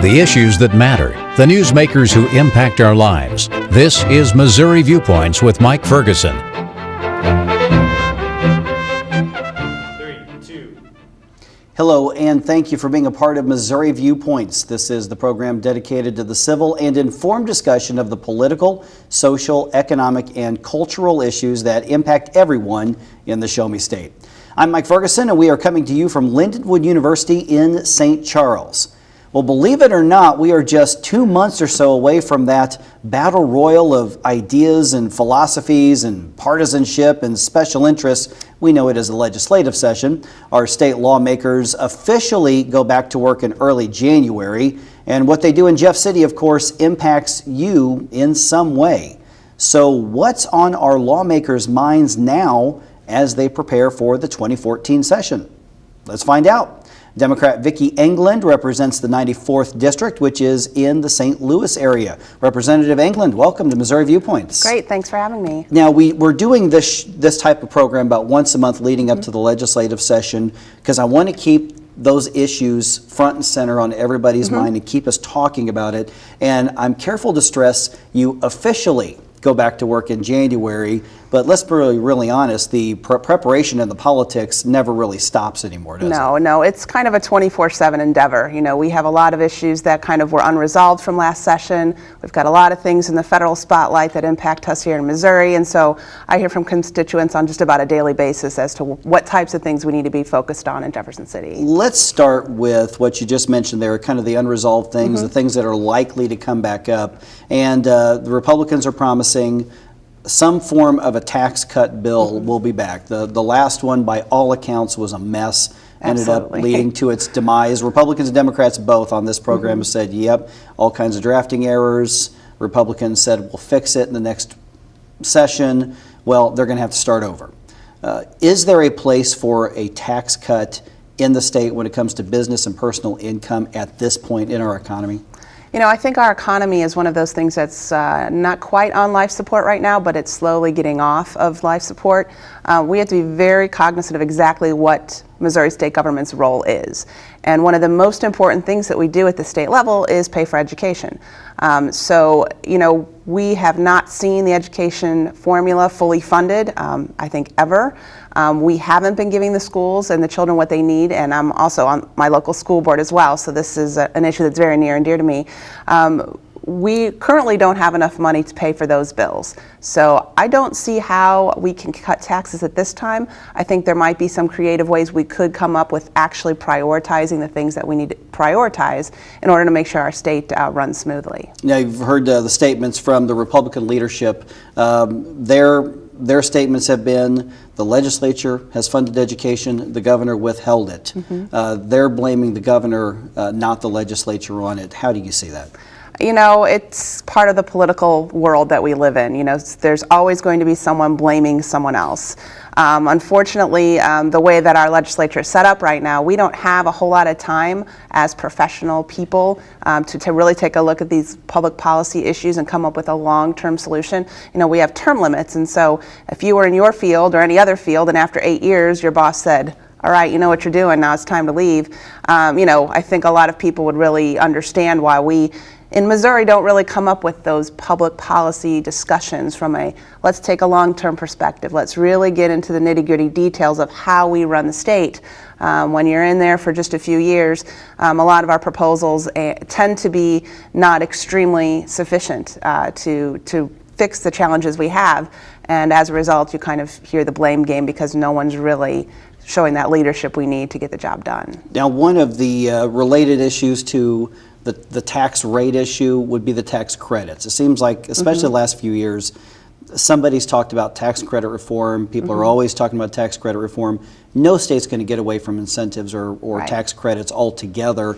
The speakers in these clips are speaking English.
The issues that matter, the newsmakers who impact our lives. This is Missouri Viewpoints with Mike Ferguson. 3, 2. Hello, and thank you for being a part of Missouri Viewpoints. This is the program dedicated to the civil and informed discussion of the political, social, economic, and cultural issues that impact everyone in the Show Me State. I'm Mike Ferguson, and we are coming to you from Lindenwood University in St. Charles. Well, believe it or not, we are just 2 months or so away from that battle royal of ideas and philosophies and partisanship and special interests. We know it as the legislative session. Our state lawmakers officially go back to work in early January, and what they do in Jeff City, of course, impacts you in some way. So what's on our lawmakers' minds now as they prepare for the 2014 session? Let's find out. Democrat Vicki England represents the 94th District, which is in the St. Louis area. Representative England, welcome to Missouri Viewpoints. Great, thanks for having me. Now, we're doing this type of program about once a month leading up to the legislative session because I want to keep those issues front and center on everybody's mind and keep us talking about it. And I'm careful to stress you officially go back to work in January, but let's be really honest, the preparation and the politics never really stops anymore, does it? No, it's kind of a 24/7 endeavor. You know, we have a lot of issues that kind of were unresolved from last session. We've got a lot of things in the federal spotlight that impact us here in Missouri, and so I hear from constituents on just about a daily basis as to what types of things we need to be focused on in Jefferson City. Let's start with what you just mentioned there, kind of the unresolved things, the things that are likely to come back up, and the Republicans are promising some form of a tax cut bill will be back. The last one, by all accounts, was a mess. Ended up leading to its demise. Republicans and Democrats both on this program have said, yep, all kinds of drafting errors. Republicans said, we'll fix it in the next session. Well, they're going to have to start over. Is there a place for a tax cut in the state when it comes to business and personal income at this point in our economy? You know, I think our economy is one of those things that's not quite on life support right now, but it's slowly getting off of life support. We have to be very cognizant of exactly what Missouri state government's role is. And one of the most important things that we do at the state level is pay for education. So, you know, we have not seen the education formula fully funded, I think, ever. We haven't been giving the schools and the children what they need, and I'm also on my local school board as well, so this is an issue that's very near and dear to me. We currently don't have enough money to pay for those bills. So I don't see how we can cut taxes at this time. I think there might be some creative ways we could come up with actually prioritizing the things that we need to prioritize in order to make sure our state runs smoothly. Now, you've heard the statements from the Republican leadership. Their statements have been the legislature has funded education, the governor withheld it. They're blaming the governor, not the legislature, on it. How do you see that? You know, it's part of the political world that we live in. You know, there's always going to be someone blaming someone else. Unfortunately, the way that our legislature is set up right now, we don't have a whole lot of time as professional people to really take a look at these public policy issues and come up with a long-term solution. You know, we have term limits, and so if you were in your field or any other field and after 8 years your boss said, all right, you know what you're doing, now it's time to leave, you know, I think a lot of people would really understand why we in Missouri don't really come up with those public policy discussions from a let's take a long-term perspective. Let's really get into the nitty-gritty details of how we run the state. When you're in there for just a few years, a lot of our proposals tend to be not extremely sufficient to fix the challenges we have. And as a result, you kind of hear the blame game because no one's really showing that leadership we need to get the job done. Now, one of the related issues to the tax rate issue would be the tax credits. It seems like, especially the last few years, somebody's talked about tax credit reform. People are always talking about tax credit reform. No state's going to get away from incentives or tax credits altogether.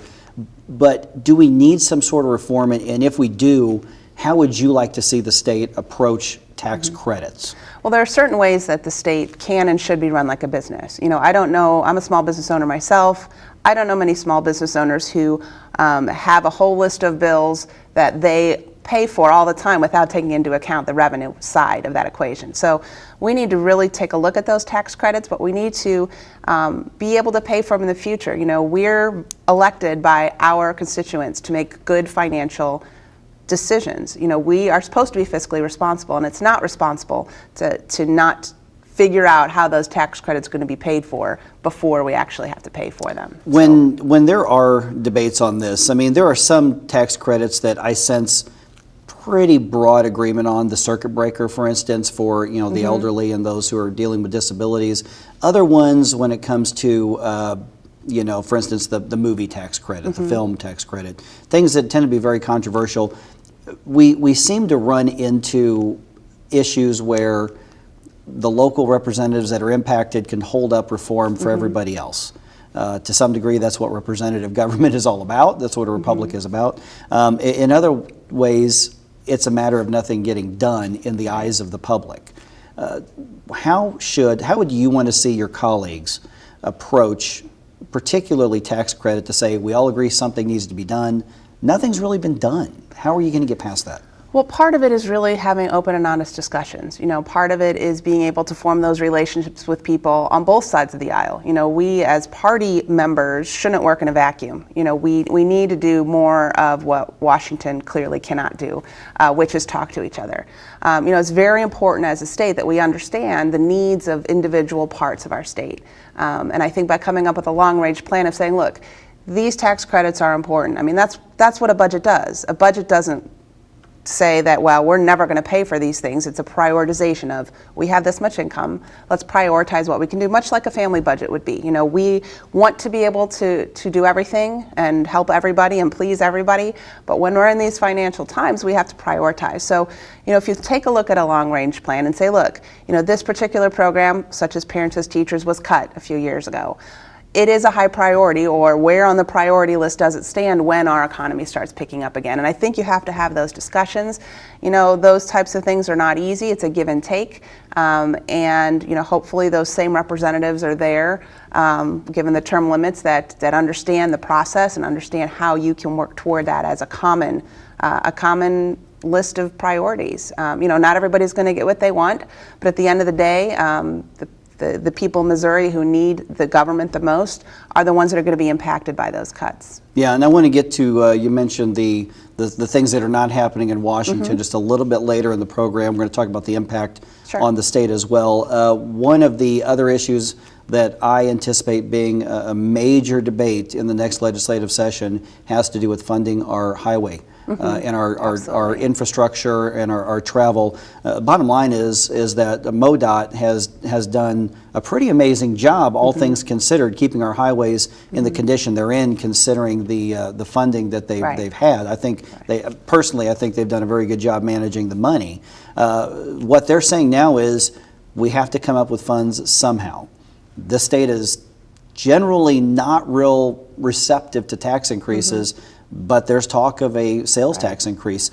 But do we need some sort of reform? And if we do, how would you like to see the state approach tax credits? Well, there are certain ways that the state can and should be run like a business. You know, I don't know, I'm a small business owner myself. I don't know many small business owners who have a whole list of bills that they pay for all the time without taking into account the revenue side of that equation. So we need to really take a look at those tax credits, but we need to be able to pay for them in the future. You know, we're elected by our constituents to make good financial decisions. You know, we are supposed to be fiscally responsible, and it's not responsible to not figure out how those tax credits are going to be paid for before we actually have to pay for them. When there are debates on this, I mean, there are some tax credits that I sense pretty broad agreement on. The circuit breaker, for instance, for the elderly and those who are dealing with disabilities. Other ones, when it comes to for instance, the movie tax credit, the film tax credit, things that tend to be very controversial. We seem to run into issues where the local representatives that are impacted can hold up reform for everybody else. To some degree, that's what representative government is all about. That's what a republic is about. In other ways, it's a matter of nothing getting done in the eyes of the public. How would you want to see your colleagues approach, particularly tax credit, to say we all agree something needs to be done? Nothing's really been done. How are you going to get past that? Well, part of it is really having open and honest discussions. You know, part of it is being able to form those relationships with people on both sides of the aisle. You know, we as party members shouldn't work in a vacuum. You know, we need to do more of what Washington clearly cannot do, which is talk to each other. You know, it's very important as a state that we understand the needs of individual parts of our state. And I think by coming up with a long-range plan of saying, look, these tax credits are important. I mean, that's what a budget does. A budget doesn't say that, well, we're never going to pay for these things. It's a prioritization of, we have this much income, let's prioritize what we can do, much like a family budget would be. You know, we want to be able to do everything and help everybody and please everybody, but when we're in these financial times, we have to prioritize. So, you know, if you take a look at a long-range plan and say, look, you know, this particular program, such as Parents as Teachers, was cut a few years ago. It is a high priority, or where on the priority list does it stand when our economy starts picking up again? And I think you have to have those discussions. You know, those types of things are not easy. It's a give and take. And, you know, hopefully those same representatives are there, given the term limits, that understand the process and understand how you can work toward that as a common list of priorities. You know, not everybody's going to get what they want, but at the end of the day, the people in Missouri who need the government the most are the ones that are going to be impacted by those cuts. Yeah, and I want to get to, you mentioned the things that are not happening in Washington just a little bit later in the program. We're going to talk about the impact on the state as well. One of the other issues that I anticipate being a major debate in the next legislative session has to do with funding our highway. And our infrastructure and our travel. Bottom line is that MoDOT has done a pretty amazing job, all things considered, keeping our highways in the condition they're in, considering the funding that they've had. I think personally, I think they've done a very good job managing the money. What they're saying now is we have to come up with funds somehow. The state is generally not real receptive to tax increases. But there's talk of a sales tax increase.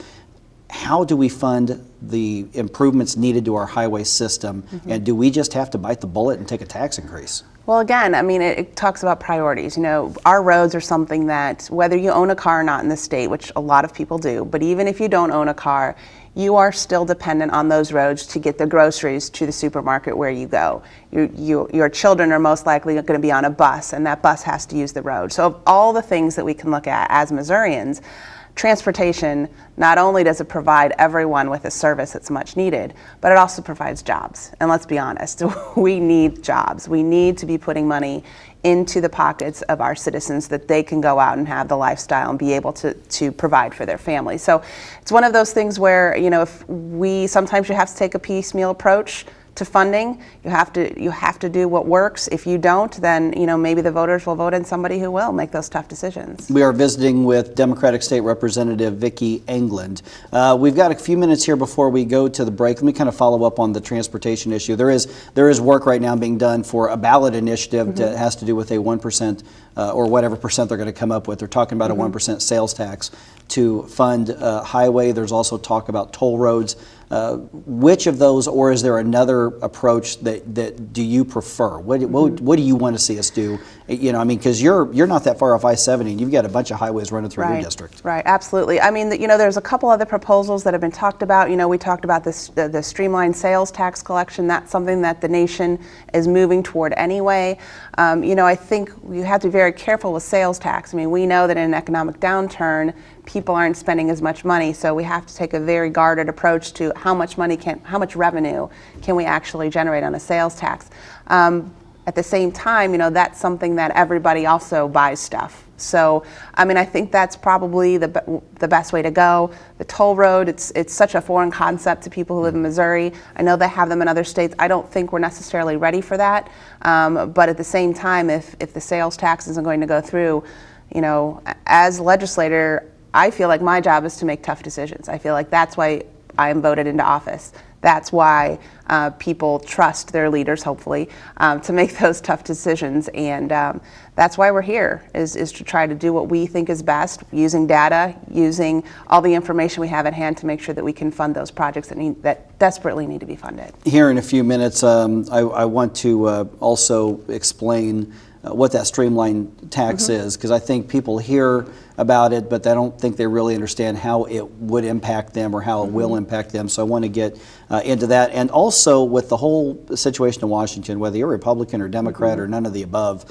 How do we fund the improvements needed to our highway system? And do we just have to bite the bullet and take a tax increase? Well, again, I mean, it talks about priorities. You know, our roads are something that, whether you own a car or not in the state, which a lot of people do, but even if you don't own a car, you are still dependent on those roads to get the groceries to the supermarket where you go. Your children are most likely going to be on a bus, and that bus has to use the road. So of all the things that we can look at as Missourians, transportation, not only does it provide everyone with a service that's much needed, but it also provides jobs. And let's be honest, we need jobs. We need to be putting money into the pockets of our citizens that they can go out and have the lifestyle and be able to provide for their families. So it's one of those things where, you know, sometimes you have to take a piecemeal approach to funding. You have to do what works. If you don't, then, you know, maybe the voters will vote in somebody who will make those tough decisions. We are visiting with Democratic State Representative Vicki England. We've got a few minutes here before we go to the break. Let me kind of follow up on the transportation issue. There is work right now being done for a ballot initiative that has to do with a 1% or whatever percent they're going to come up with. They're talking about a 1% sales tax to fund highway. There's also talk about toll roads. Which of those, or is there another approach that do you prefer? What do you want to see us do You know, I mean, because you're not that far off I-70, and you've got a bunch of highways running through your district. Right, absolutely. I mean, you know, there's a couple other proposals that have been talked about. You know, we talked about this, the streamlined sales tax collection. That's something that the nation is moving toward anyway. You know, I think you have to be very careful with sales tax. I mean, we know that in an economic downturn, people aren't spending as much money, so we have to take a very guarded approach to how much revenue can we actually generate on a sales tax. At the same time, you know, that's something that everybody also buys stuff. So, I mean, I think that's probably the best way to go. The toll road, it's such a foreign concept to people who live in Missouri. I know they have them in other states. I don't think we're necessarily ready for that. But at the same time, if the sales tax isn't going to go through, you know, as a legislator, I feel like my job is to make tough decisions. I feel like that's why I am voted into office. That's why people trust their leaders, hopefully, to make those tough decisions. And that's why we're here, is to try to do what we think is best, using data, using all the information we have at hand to make sure that we can fund those projects that desperately need to be funded. Here in a few minutes, I want to also explain what that streamlined tax is, because I think people hear about it, but I don't think they really understand how it would impact them or how it will impact them. So I want to get into that. And also with the whole situation in Washington, whether you're Republican or Democrat or none of the above,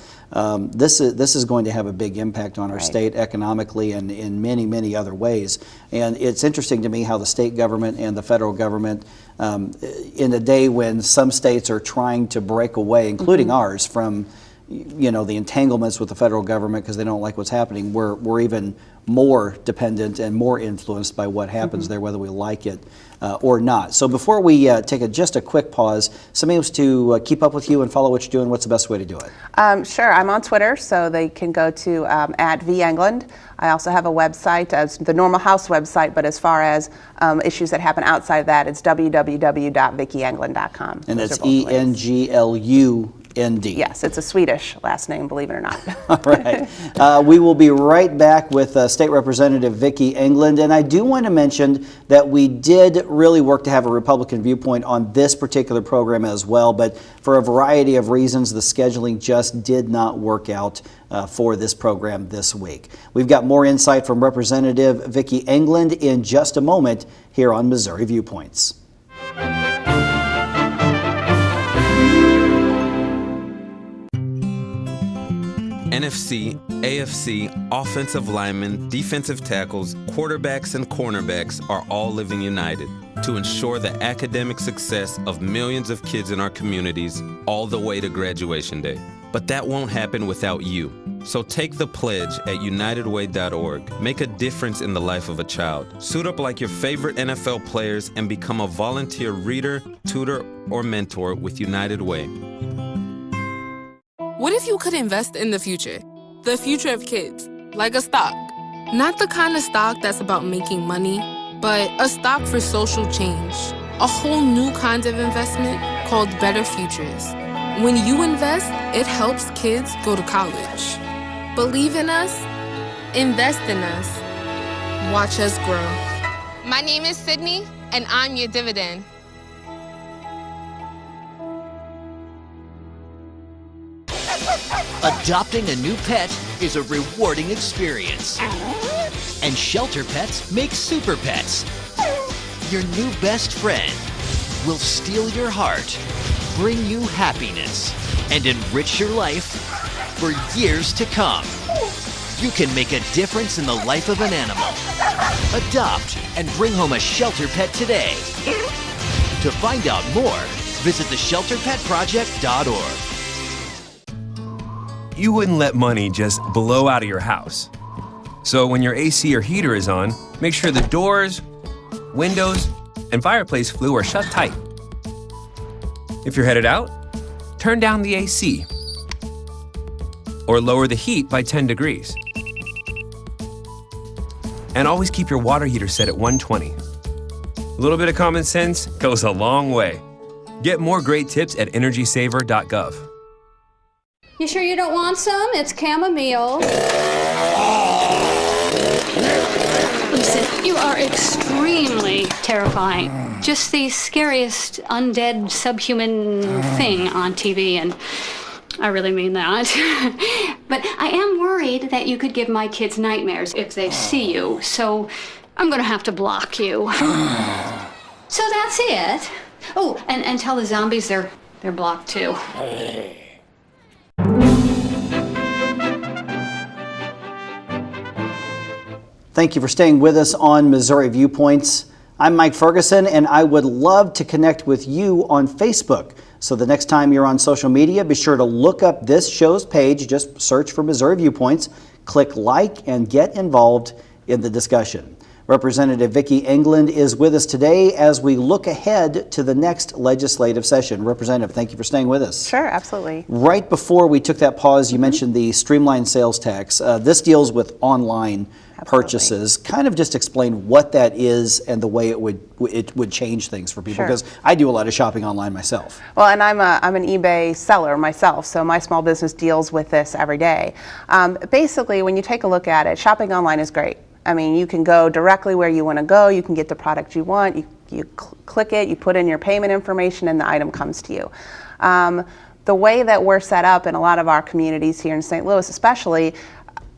this is going to have a big impact on our state economically and in many, many other ways. And it's interesting to me how the state government and the federal government, in a day when some states are trying to break away, including ours, from the entanglements with the federal government because they don't like what's happening, we're even more dependent and more influenced by what happens there, whether we like it or not. So before we take just a quick pause, somebody wants to keep up with you and follow what you're doing. What's the best way to do it? Sure, I'm on Twitter, so they can go to @VEngland. I also have a website, the Normal House website, but as far as issues that happen outside that, it's www.vickyengland.com. And it's ENGLUND. Yes, it's a Swedish last name, believe it or not. All right. We will be right back with State Representative Vicki England. And I do want to mention that we did really work to have a Republican viewpoint on this particular program as well, but for a variety of reasons, the scheduling just did not work out for this program this week. We've got more insight from Representative Vicki England in just a moment here on Missouri Viewpoints. NFC, AFC, offensive linemen, defensive tackles, quarterbacks, and cornerbacks are all living united to ensure the academic success of millions of kids in our communities all the way to graduation day. But that won't happen without you. So take the pledge at unitedway.org. Make a difference in the life of a child. Suit up like your favorite NFL players and become a volunteer reader, tutor, or mentor with United Way. What if you could invest in the future of kids, like a stock? Not the kind of stock that's about making money, but a stock for social change. A whole new kind of investment called Better Futures. When you invest, it helps kids go to college. Believe in us, invest in us, watch us grow. My name is Sydney, and I'm your dividend. Adopting a new pet is a rewarding experience. And shelter pets make super pets. Your new best friend will steal your heart, bring you happiness, and enrich your life for years to come. You can make a difference in the life of an animal. Adopt and bring home a shelter pet today. To find out more, visit theshelterpetproject.org. You wouldn't let money just blow out of your house. So when your AC or heater is on, make sure the doors, windows, and fireplace flue are shut tight. If you're headed out, turn down the AC or lower the heat by 10 degrees. And always keep your water heater set at 120. A little bit of common sense goes a long way. Get more great tips at energysaver.gov. You sure you don't want some? It's chamomile. Listen, you are extremely terrifying. Just the scariest undead subhuman thing on TV, and I really mean that. But I am worried that you could give my kids nightmares if they see you, so I'm gonna have to block you. So that's it. Oh, and tell the zombies they're blocked too. Thank you for staying with us on Missouri Viewpoints. I'm Mike Ferguson, and I would love to connect with you on Facebook. So the next time you're on social media, be sure to look up this show's page. Just search for Missouri Viewpoints, click like, and get involved in the discussion. Representative Vicki England is with us today as we look ahead to the next legislative session. Representative, thank you for staying with us. Sure, absolutely. Right before we took that pause, you mentioned the streamlined sales tax. This deals with online purchases. Kind of just explain what that is and the way it would change things for people, because I do a lot of shopping online myself. Well, and I'm an eBay seller myself, so my small business deals with this every day. Basically, when you take a look at it, shopping online is great. I mean, you can go directly where you want to go, you can get the product you want, you click it, you put in your payment information, and the item comes to you. The way that we're set up in a lot of our communities here in St. Louis especially,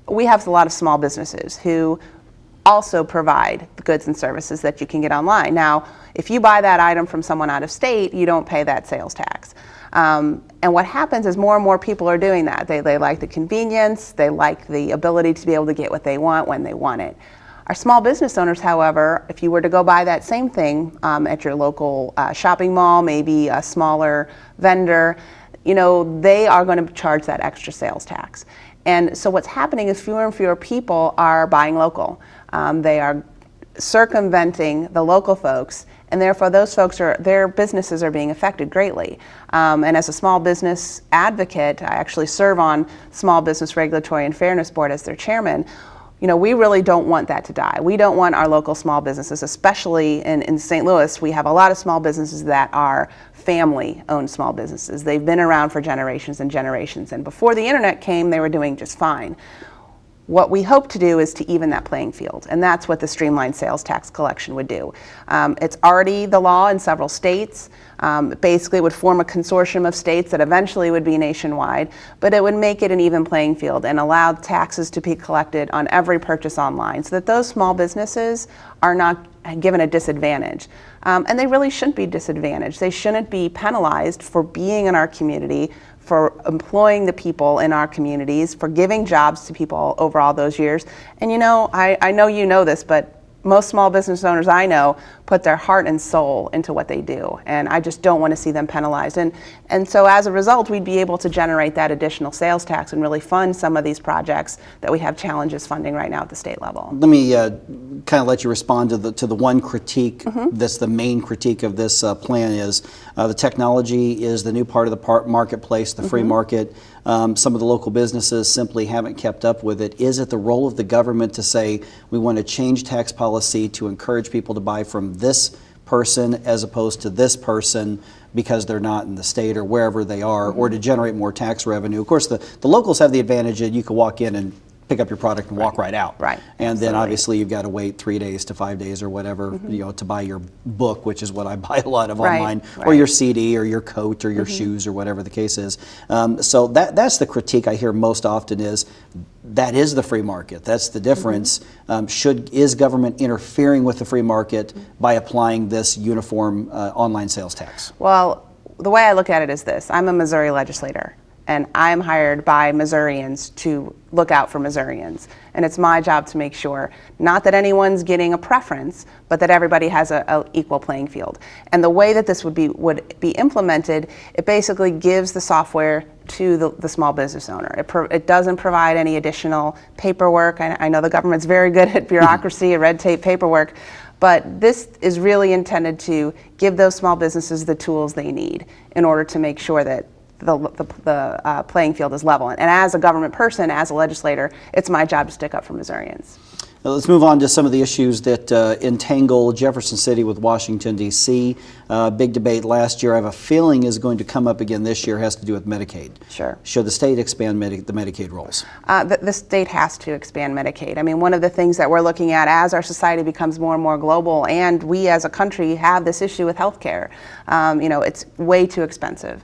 we have a lot of small businesses who also provide the goods and services that you can get online. Now, if you buy that item from someone out of state, you don't pay that sales tax. And what happens is more and more people are doing that. They like the convenience, they like the ability to be able to get what they want when they want it. Our small business owners, however, if you were to go buy that same thing at your local shopping mall, maybe a smaller vendor, they are going to charge that extra sales tax. And so what's happening is fewer and fewer people are buying local. They are circumventing the local folks, and therefore those folks their businesses are being affected greatly. And as a small business advocate, I actually serve on Small Business Regulatory and Fairness Board as their chairman. We really don't want that to die. We don't want our local small businesses, especially in St. Louis. We have a lot of small businesses that are family-owned small businesses. They've been around for generations and generations, and before the internet came, they were doing just fine. What we hope to do is to even that playing field, and that's what the streamlined sales tax collection would do. It's already the law in several states. Basically, it would form a consortium of states that eventually would be nationwide, but it would make it an even playing field and allow taxes to be collected on every purchase online so that those small businesses are not given a disadvantage. And they really shouldn't be disadvantaged. They shouldn't be penalized for being in our community, for employing the people in our communities, for giving jobs to people over all those years. And I know you know this, but most small business owners I know put their heart and soul into what they do, and I just don't want to see them penalized. And so as a result, we'd be able to generate that additional sales tax and really fund some of these projects that we have challenges funding right now at the state level. Let me kind of let you respond to the one critique that's the main critique of this plan is the technology is the new part of the marketplace, the free market. Some of the local businesses simply haven't kept up with it. Is it the role of the government to say we want to change tax policy to encourage people to buy from this person as opposed to this person because they're not in the state or wherever they are, or to generate more tax revenue? Of course, the locals have the advantage that you can walk in and pick up your product and walk right out. Right. And then obviously you've got to wait 3 days to 5 days or whatever, to buy your book, which is what I buy a lot of online, or your CD or your coat or your shoes or whatever the case is. So that's the critique I hear most often is that is the free market. That's the difference. Is government interfering with the free market by applying this uniform online sales tax? Well, the way I look at it is this. I'm a Missouri legislator, and I'm hired by Missourians to look out for Missourians. And it's my job to make sure, not that anyone's getting a preference, but that everybody has an equal playing field. And the way that this would be implemented, it basically gives the software to the small business owner. It doesn't provide any additional paperwork. I know the government's very good at bureaucracy and red tape paperwork, but this is really intended to give those small businesses the tools they need in order to make sure that the playing field is level. And as a government person, as a legislator, it's my job to stick up for Missourians. Now let's move on to some of the issues that entangle Jefferson City with Washington, D.C. Big debate last year, I have a feeling is going to come up again this year, has to do with Medicaid. Sure. Should the state expand the Medicaid rolls? The state has to expand Medicaid. I mean, one of the things that we're looking at as our society becomes more and more global, and we as a country have this issue with health care, it's way too expensive.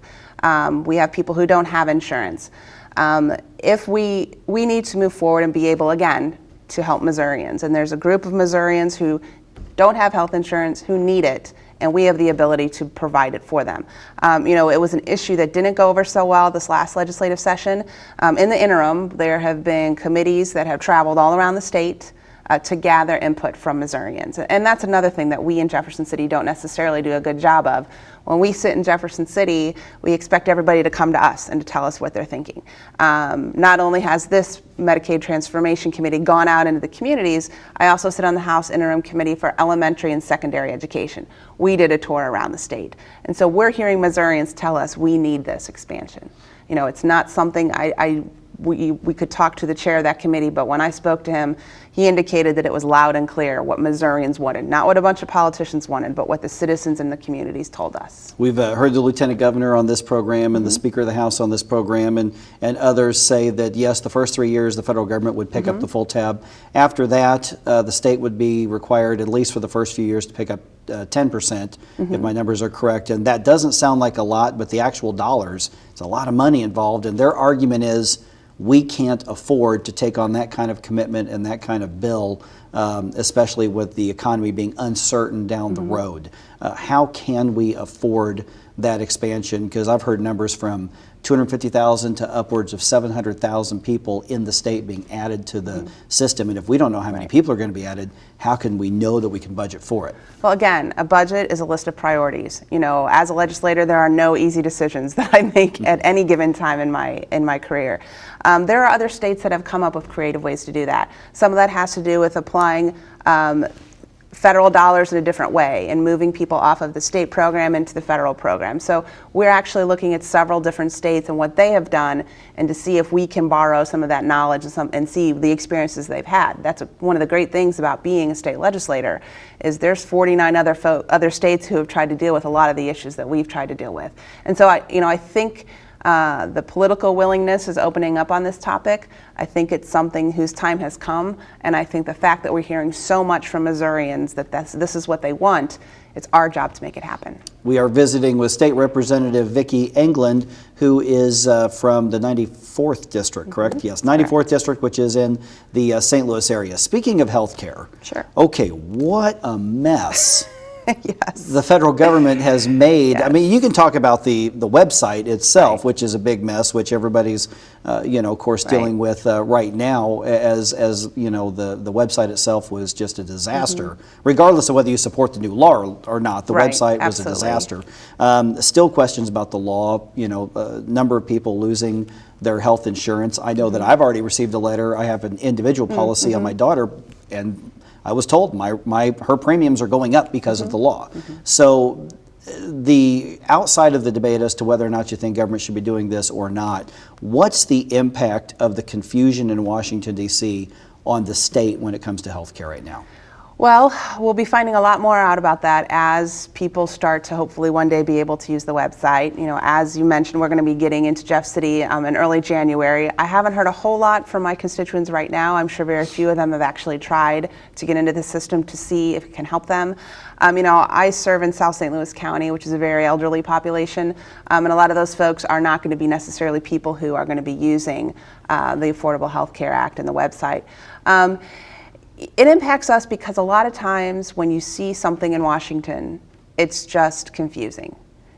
We have people who don't have insurance. If we need to move forward and be able, again, to help Missourians. And there's a group of Missourians who don't have health insurance, who need it, and we have the ability to provide it for them. It was an issue that didn't go over so well this last legislative session. In the interim, there have been committees that have traveled all around the state to gather input from Missourians. And that's another thing that we in Jefferson City don't necessarily do a good job of. When we sit in Jefferson City, we expect everybody to come to us and to tell us what they're thinking. Not only has this Medicaid Transformation Committee gone out into the communities, I also sit on the House Interim Committee for Elementary and Secondary Education. We did a tour around the state. And so we're hearing Missourians tell us we need this expansion. It's not something we could talk to the chair of that committee, but when I spoke to him, he indicated that it was loud and clear what Missourians wanted, not what a bunch of politicians wanted, but what the citizens in the communities told us. We've heard the Lieutenant Governor on this program and the Speaker of the House on this program, and others say that yes, the first 3 years the federal government would pick up the full tab. After that, the state would be required, at least for the first few years, to pick up 10%, if my numbers are correct. And that doesn't sound like a lot, but the actual dollars, it's a lot of money involved, and their argument is we can't afford to take on that kind of commitment and that kind of bill, especially with the economy being uncertain down the road. How can we afford that expansion? Because I've heard numbers from 250,000 to upwards of 700,000 people in the state being added to the system. And if we don't know how many people are going to be added, how can we know that we can budget for it? Well, again, a budget is a list of priorities. As a legislator, there are no easy decisions that I make at any given time in my career. There are other states that have come up with creative ways to do that. Some of that has to do with applying federal dollars in a different way and moving people off of the state program into the federal program. So we're actually looking at several different states and what they have done, and to see if we can borrow some of that knowledge and see the experiences they've had. That's one of the great things about being a state legislator, is there's 49 other states who have tried to deal with a lot of the issues that we've tried to deal with. And so I think the political willingness is opening up on this topic. I think it's something whose time has come, and I think the fact that we're hearing so much from Missourians that this is what they want, it's our job to make it happen. We are visiting with State Representative Vicki England, who is from the 94th District, correct? Yes, 94th District, which is in the St. Louis area. Speaking of health care, sure. Okay, what a mess. Yes. The federal government has made. Yes. I mean, you can talk about the website itself, which is a big mess, which everybody's, of course, dealing with right now. As the website itself was just a disaster, regardless of whether you support the new law or not. The website was a disaster. Still questions about the law. A number of people losing their health insurance. I know that I've already received a letter. I have an individual policy on my daughter, and I was told her premiums are going up because of the law. So the outside of the debate as to whether or not you think government should be doing this or not, what's the impact of the confusion in Washington, D.C. on the state when it comes to health care right now? Well, we'll be finding a lot more out about that as people start to hopefully one day be able to use the website. As you mentioned, we're going to be getting into Jeff City in early January. I haven't heard a whole lot from my constituents right now. I'm sure very few of them have actually tried to get into the system to see if it can help them. I serve in South St. Louis County, which is a very elderly population, and a lot of those folks are not going to be necessarily people who are going to be using the Affordable Health Care Act and the website. It impacts us because a lot of times when you see something in Washington, it's just confusing.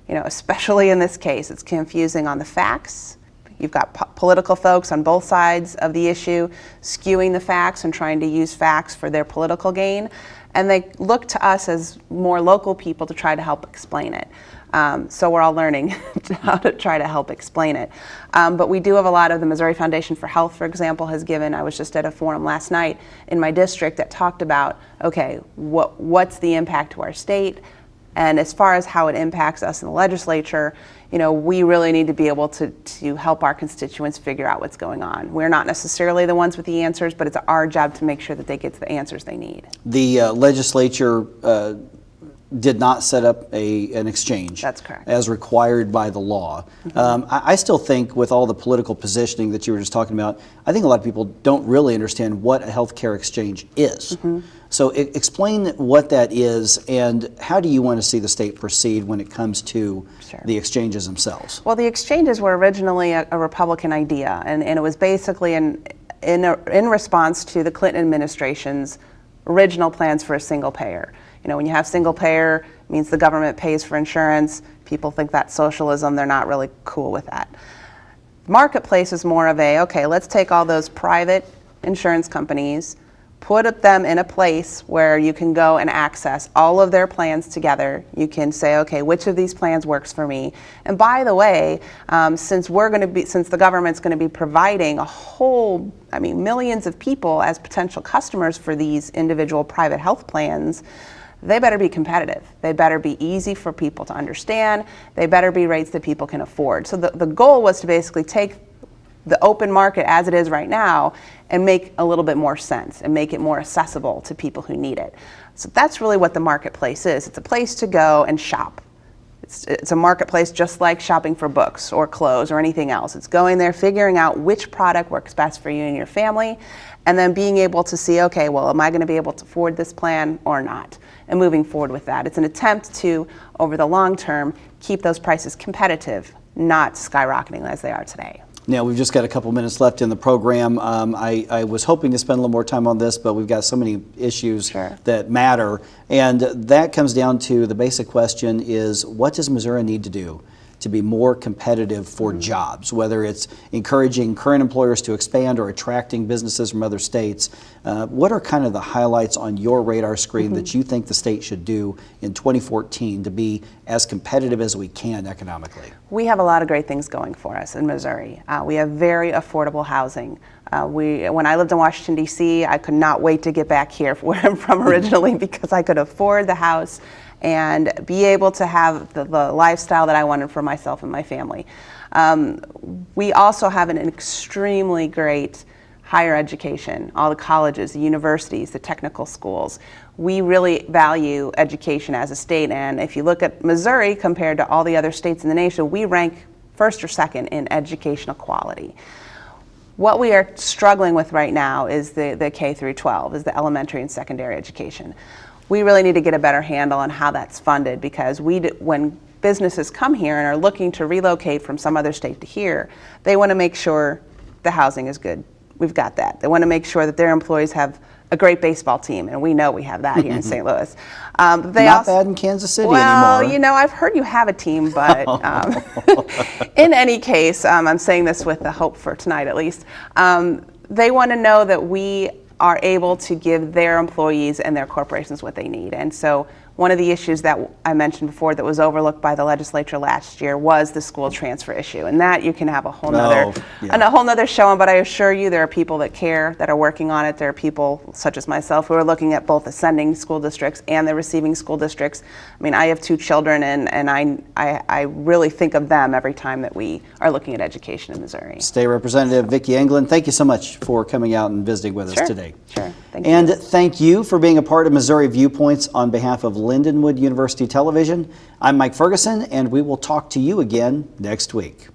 Especially in this case, it's confusing on the facts. You've got political folks on both sides of the issue skewing the facts and trying to use facts for their political gain. And they look to us as more local people to try to help explain it. So we're all learning how to try to help explain it. But we do have a lot of the Missouri Foundation for Health, for example, has given, I was just at a forum last night in my district that talked about, okay, what's the impact to our state? And as far as how it impacts us in the legislature, we really need to be able to help our constituents figure out what's going on. We're not necessarily the ones with the answers, but it's our job to make sure that they get the answers they need. The legislature did not set up an exchange. That's correct. As required by the law. I still think with all the political positioning that you were just talking about, I think a lot of people don't really understand what a healthcare exchange is. So explain what that is, and how do you want to see the state proceed when it comes to the exchanges themselves? Well, the exchanges were originally a Republican idea, and it was basically in response to the Clinton administration's original plans for a single payer. You know, when you have single payer, it means the government pays for insurance. People think that's socialism. They're not really cool with that. Marketplace is more of okay, let's take all those private insurance companies, put them in a place where you can go and access all of their plans together. You can say, okay, which of these plans works for me? And by the way, since the government's going to be providing millions of people as potential customers for these individual private health plans, they better be competitive. They better be easy for people to understand. They better be rates that people can afford. So the goal was to basically take the open market as it is right now and make a little bit more sense and make it more accessible to people who need it. So that's really what the marketplace is. It's a place to go and shop. It's a marketplace just like shopping for books or clothes or anything else. It's going there, figuring out which product works best for you and your family, and then being able to see, okay, well, am I going to be able to afford this plan or not? And moving forward with that. It's an attempt to, over the long term, keep those prices competitive, not skyrocketing as they are today. Now, we've just got a couple minutes left in the program. I was hoping to spend a little more time on this, but we've got so many issues that matter. And that comes down to the basic question is, what does Missouri need to do to be more competitive for jobs, whether it's encouraging current employers to expand or attracting businesses from other states? What are kind of the highlights on your radar screen that you think the state should do in 2014 to be as competitive as we can economically? We have a lot of great things going for us in Missouri. We have very affordable housing. When I lived in Washington, D.C., I could not wait to get back here where I'm from originally because I could afford the house and be able to have the lifestyle that I wanted for myself and my family. We also have an extremely great higher education, all the colleges, the universities, the technical schools. We really value education as a state, and if you look at Missouri compared to all the other states in the nation, we rank first or second in educational quality. What we are struggling with right now is the K through 12, is the elementary and secondary education. We really need to get a better handle on how that's funded, because when businesses come here and are looking to relocate from some other state to here, they want to make sure the housing is good. We've got that. They want to make sure that their employees have a great baseball team, and we know we have that here in St. Louis. Not bad in Kansas City anymore. Well, you know, I've heard you have a team, but in any case, I'm saying this with the hope for tonight at least, they want to know that we are able to give their employees and their corporations what they need. And so one of the issues that I mentioned before that was overlooked by the legislature last year was the school transfer issue. And that you can have a whole nother show on, but I assure you there are people that care, that are working on it. There are people such as myself who are looking at both the sending school districts and the receiving school districts. I mean, I have 2 children, and I really think of them every time that we are looking at education in Missouri. State Representative Vicki Englund, thank you so much for coming out and visiting with us today. Sure. Thank you. And thank you for being a part of Missouri Viewpoints on behalf of Lindenwood University Television. I'm Mike Ferguson, and we will talk to you again next week.